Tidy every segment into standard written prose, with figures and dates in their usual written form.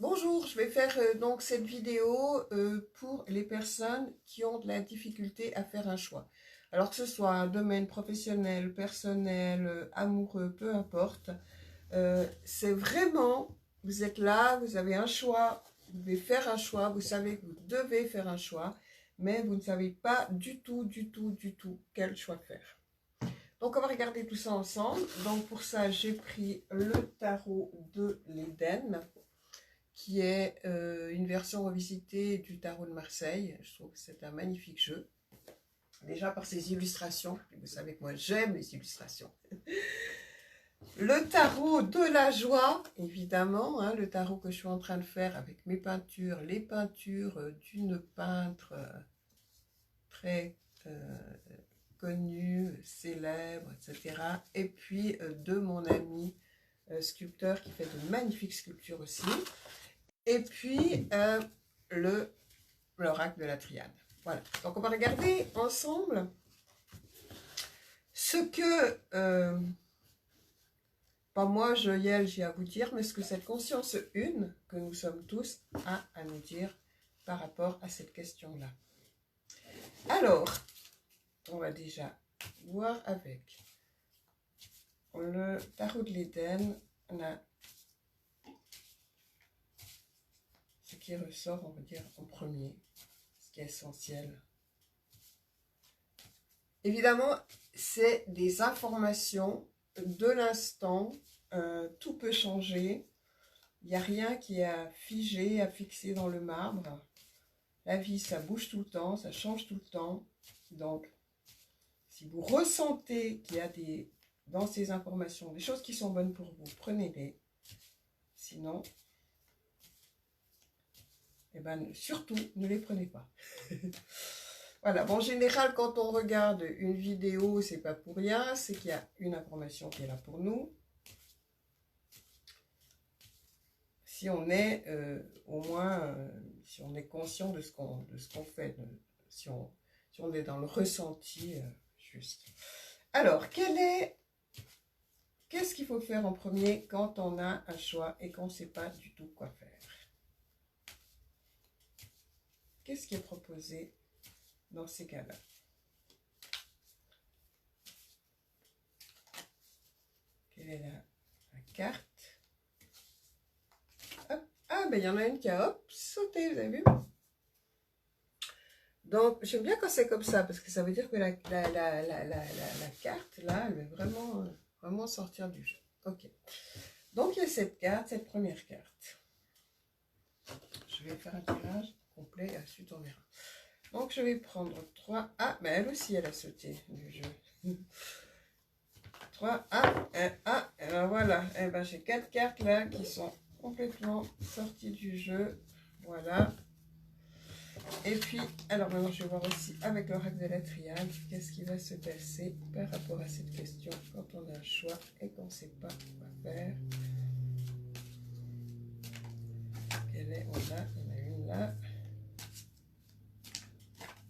Bonjour, je vais faire donc cette vidéo pour les personnes qui ont de la difficulté à faire un choix. Alors que ce soit un domaine professionnel, personnel, amoureux, peu importe. C'est vraiment, vous êtes là, vous avez un choix, vous devez faire un choix, vous savez que vous devez faire un choix, mais vous ne savez pas du tout quel choix faire. Donc on va regarder tout ça ensemble. Donc pour ça, j'ai pris le tarot de l'Éden, qui est une version revisitée du tarot de Marseille. Je trouve que c'est un magnifique jeu. Déjà par ses illustrations. Vous savez que moi j'aime les illustrations. Le tarot de la joie, évidemment, hein, le tarot que je suis en train de faire avec mes peintures, les peintures d'une peintre très connue, célèbre, etc. Et puis de mon ami sculpteur qui fait de magnifiques sculptures aussi. Et puis, l'oracle de la triade. Voilà. Donc, on va regarder ensemble ce que, pas moi, Joël, j'ai à vous dire, mais ce que cette conscience une, que nous sommes tous, a à nous dire par rapport à cette question-là. Alors, on va déjà voir avec le tarot de l'Éden. On a ce qui ressort, on va dire, en premier, ce qui est essentiel. Évidemment, c'est des informations de l'instant, tout peut changer, il n'y a rien qui est à figer, à fixer dans le marbre. La vie, ça bouge tout le temps, ça change tout le temps. Donc, si vous ressentez qu'il y a dans ces informations des choses qui sont bonnes pour vous, prenez-les. Sinon, eh ben, surtout, ne les prenez pas. Voilà, bon, en général, quand on regarde une vidéo, c'est pas pour rien, c'est qu'il y a une information qui est là pour nous. Si on est, au moins, si on est conscient de ce qu'on fait, si on est dans le ressenti juste. Alors, qu'est-ce qu'il faut faire en premier quand on a un choix et qu'on ne sait pas du tout quoi faire? Qu'est-ce qui est proposé dans ces cas-là? Quelle est la carte? Hop. Ah, ben il y en a une qui a hop, sauté, vous avez vu? Donc, j'aime bien quand c'est comme ça, parce que ça veut dire que la carte, là, elle va vraiment sortir du jeu. Ok. Donc, il y a cette carte, cette première carte. Je vais faire un tirage complet, et ensuite on verra. Donc, je vais prendre 3. Ah, mais elle aussi, elle a sauté du jeu. 3. Ah, et ben voilà. Et ben, j'ai 4 cartes là qui sont complètement sorties du jeu. Voilà. Et puis, alors maintenant, je vais voir aussi avec l'oracle de la triade, qu'est-ce qui va se passer par rapport à cette question quand on a un choix et qu'on ne sait pas quoi faire. Quelle est, il y en a une là.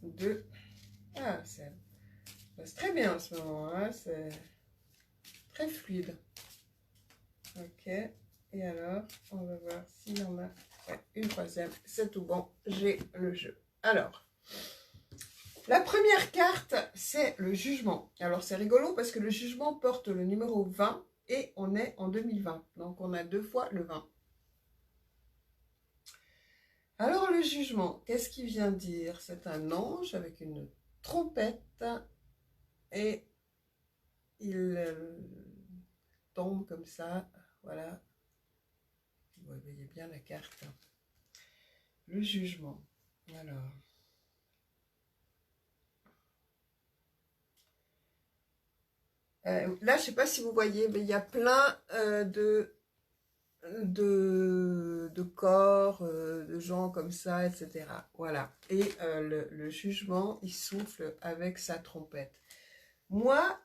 2. Ah, ça passe très bien en ce moment, hein, c'est très fluide. Ok, et alors, on va voir s'il y en a une troisième. C'est tout bon, j'ai le jeu. Alors, la première carte, c'est le jugement. Alors, c'est rigolo parce que le jugement porte le numéro 20 et on est en 2020. Donc, on a 2 fois le 20. Alors, le jugement, qu'est-ce qu'il vient dire? C'est un ange avec une trompette et il tombe comme ça. Voilà. Vous voyez bien la carte. Le jugement. Alors. Là, je ne sais pas si vous voyez, mais il y a plein de corps, de gens comme ça, etc. Voilà. Et le jugement, il souffle avec sa trompette. Moi,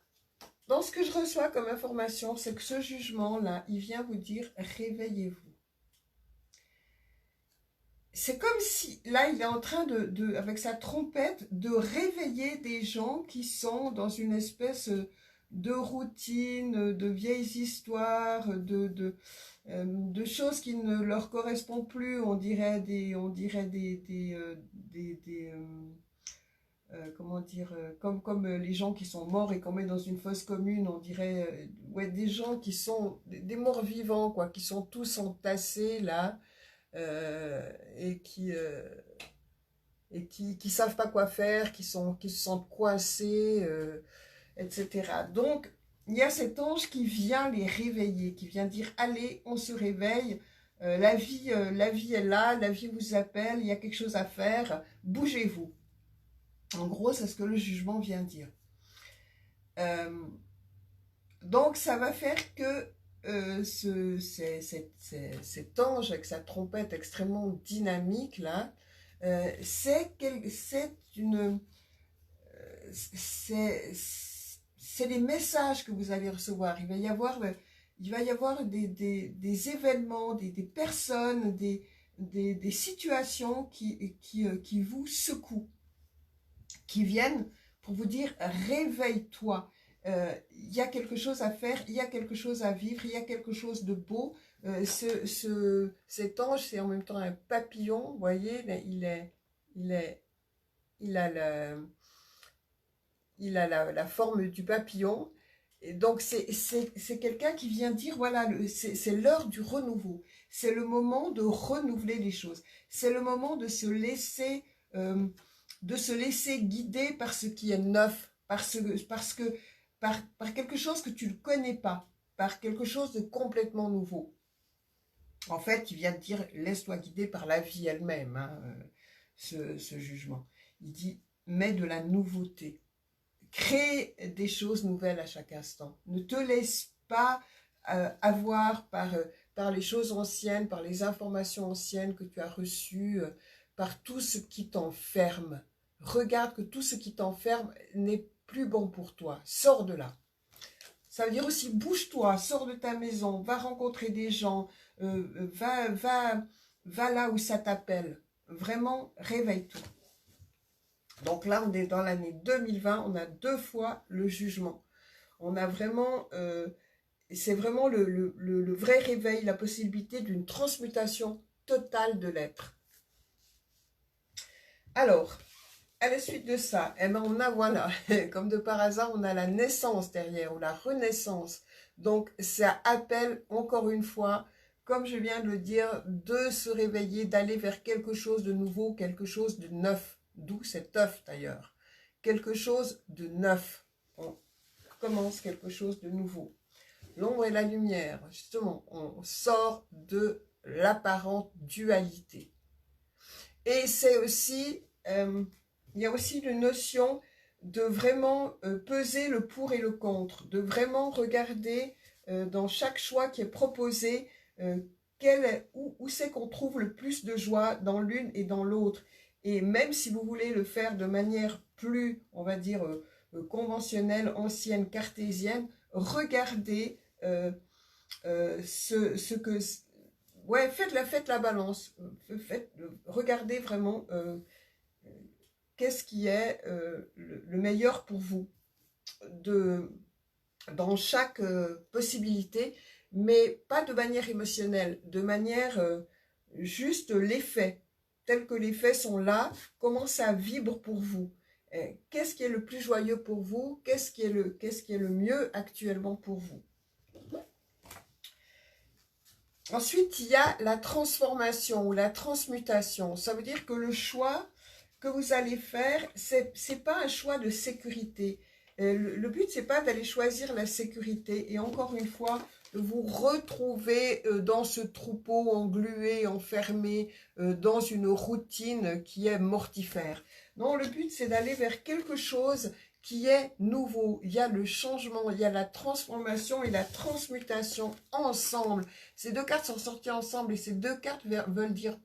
dans ce que je reçois comme information, c'est que ce jugement-là, il vient vous dire, réveillez-vous. C'est comme si, là, il est en train avec sa trompette, de réveiller des gens qui sont dans une espèce de routines, de vieilles histoires, de choses qui ne leur correspondent plus. On dirait comment dire, comme les gens qui sont morts et qu'on met dans une fosse commune, on dirait, ouais, des gens qui sont des morts vivants, quoi, qui sont tous entassés là, et qui savent pas quoi faire, qui se sentent coincés, etc. Donc, il y a cet ange qui vient les réveiller, qui vient dire, allez, on se réveille, la vie est là, la vie vous appelle, il y a quelque chose à faire, bougez-vous. En gros, c'est ce que le jugement vient dire. Donc, ça va faire que cet ange avec sa trompette extrêmement dynamique, là, c'est des messages que vous allez recevoir. Il va y avoir des événements, des personnes, des situations qui vous secouent, qui viennent pour vous dire réveille-toi. Il y a quelque chose à faire, il y a quelque chose à vivre, il y a quelque chose de beau. Cet ange, c'est en même temps un papillon, vous voyez, il a la forme du papillon. Et donc, c'est quelqu'un qui vient dire, voilà, c'est l'heure du renouveau. C'est le moment de renouveler les choses. C'est le moment de se laisser guider par ce qui est neuf, par quelque chose que tu ne connais pas, par quelque chose de complètement nouveau. En fait, il vient de dire, laisse-toi guider par la vie elle-même, hein, ce jugement. Il dit, mets de la nouveauté. Crée des choses nouvelles à chaque instant. Ne te laisse pas avoir par les choses anciennes, par les informations anciennes que tu as reçues, par tout ce qui t'enferme. Regarde que tout ce qui t'enferme n'est plus bon pour toi. Sors de là. Ça veut dire aussi, bouge-toi, sors de ta maison, va rencontrer des gens, va là où ça t'appelle. Vraiment, réveille-toi. Donc là, on est dans l'année 2020, on a 2 fois le jugement. On a vraiment, c'est vraiment le vrai réveil, la possibilité d'une transmutation totale de l'être. Alors, à la suite de ça, eh ben on a, voilà, comme de par hasard, on a la naissance derrière, ou la renaissance. Donc, ça appelle, encore une fois, comme je viens de le dire, de se réveiller, d'aller vers quelque chose de nouveau, quelque chose de neuf. D'où cet œuf d'ailleurs. Quelque chose de neuf. On commence quelque chose de nouveau. L'ombre et la lumière, justement, on sort de l'apparente dualité. Et c'est aussi, il y a aussi une notion de vraiment peser le pour et le contre, de vraiment regarder dans chaque choix qui est proposé, où c'est qu'on trouve le plus de joie dans l'une et dans l'autre. Et même si vous voulez le faire de manière plus, on va dire, conventionnelle, ancienne, cartésienne, regardez ce que... Ouais, faites la balance. Regardez vraiment qu'est-ce qui est le meilleur pour vous dans chaque possibilité, mais pas de manière émotionnelle, de manière juste les faits. Tels que les faits sont là, comment ça vibre pour vous? Qu'est-ce qui est le plus joyeux pour vous? Qu'est-ce qui est le mieux actuellement pour vous? Ensuite, il y a la transformation ou la transmutation. Ça veut dire que le choix que vous allez faire, c'est pas un choix de sécurité. Le but, c'est pas d'aller choisir la sécurité. Et encore une fois, de vous retrouver dans ce troupeau englué, enfermé, dans une routine qui est mortifère. Non, le but, c'est d'aller vers quelque chose qui est nouveau. Il y a le changement, il y a la transformation et la transmutation ensemble. Ces 2 cartes sont sorties ensemble et ces 2 cartes veulent dire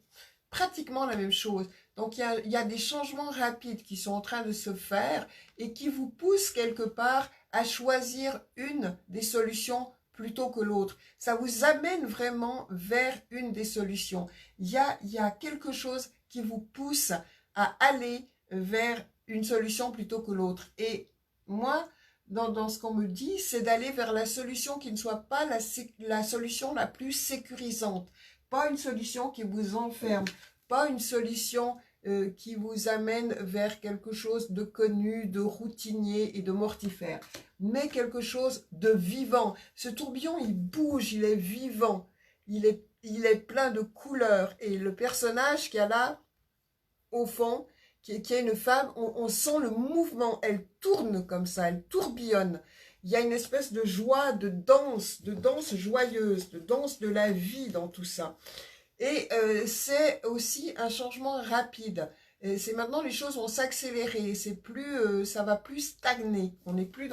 pratiquement la même chose. Donc, il y a des changements rapides qui sont en train de se faire et qui vous poussent quelque part à choisir une des solutions plutôt que l'autre. Ça vous amène vraiment vers une des solutions. Il y a quelque chose qui vous pousse à aller vers une solution plutôt que l'autre. Et moi, dans ce qu'on me dit, c'est d'aller vers la solution qui ne soit pas la solution la plus sécurisante. Pas une solution qui vous enferme, pas une solution qui vous amène vers quelque chose de connu, de routinier et de mortifère, mais quelque chose de vivant. Ce tourbillon, il bouge, il est vivant, il est plein de couleurs. Et le personnage qu'il y a là, au fond, qui est une femme, on sent le mouvement, elle tourne comme ça, elle tourbillonne. Il y a une espèce de joie, de danse joyeuse, de danse de la vie dans tout ça. Et c'est aussi un changement rapide. C'est maintenant les choses vont s'accélérer, c'est plus, ça va plus stagner. On n'est plus